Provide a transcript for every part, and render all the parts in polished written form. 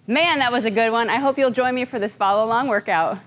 Man, that was a good one. I hope you'll join me for this follow along workout.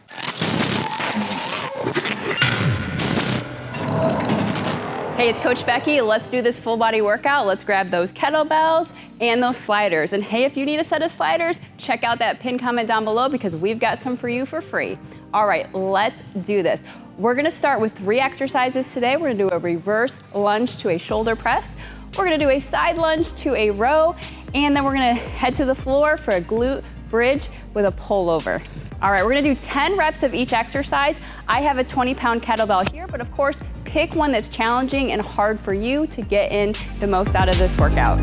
Hey, it's Coach Becky. Let's do this full body workout. Let's grab those kettlebells and those sliders. And hey, if you need a set of sliders, check out that pinned comment down below because we've got some for you for free. All right, let's do this. We're gonna start with 3 exercises today. We're gonna do a reverse lunge to a shoulder press. We're gonna do a side lunge to a row, and then we're gonna head to the floor for a glute bridge with a pullover. All right, we're gonna do 10 reps of each exercise. I have a 20-pound kettlebell here, but of course, pick one that's challenging and hard for you to get in the most out of this workout.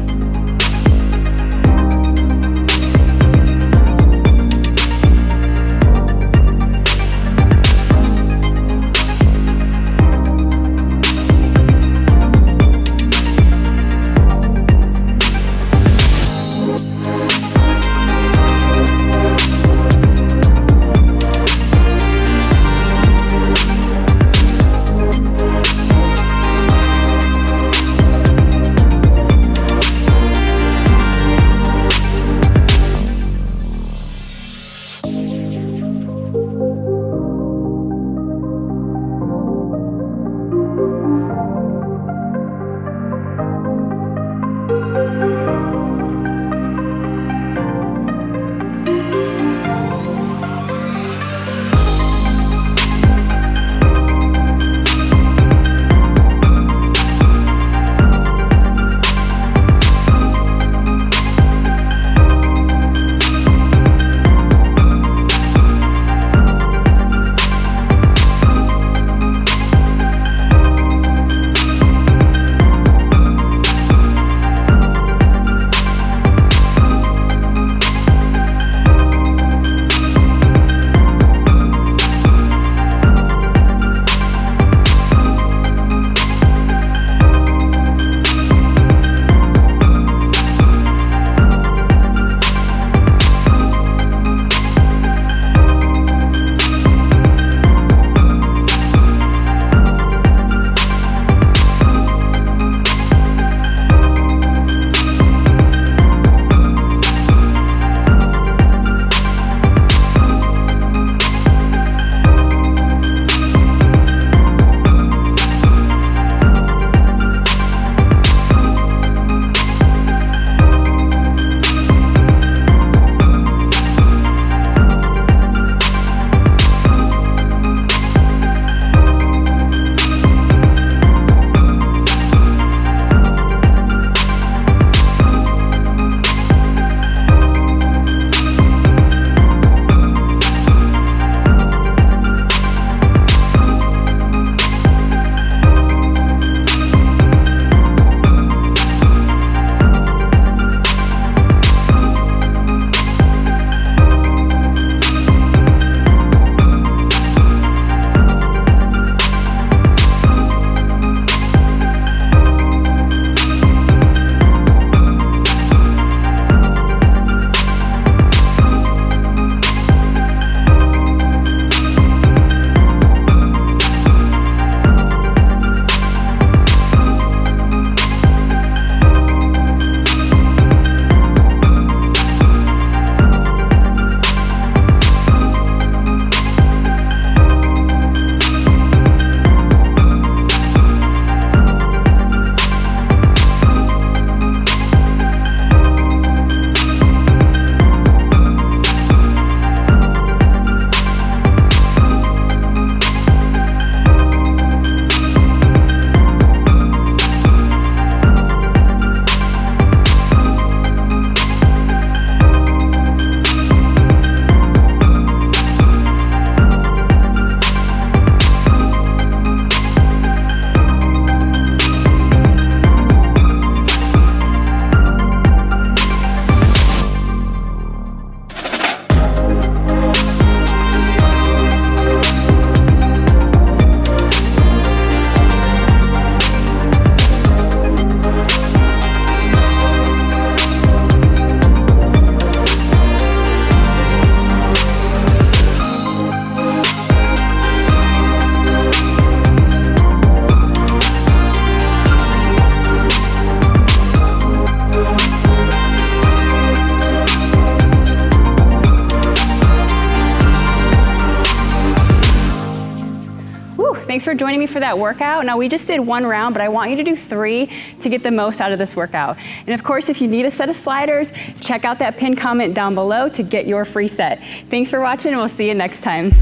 Whew, thanks for joining me for that workout. Now we just did 1 round, but I want you to do 3 to get the most out of this workout. And of course, if you need a set of sliders, check out that pinned comment down below to get your free set. Thanks for watching, and we'll see you next time.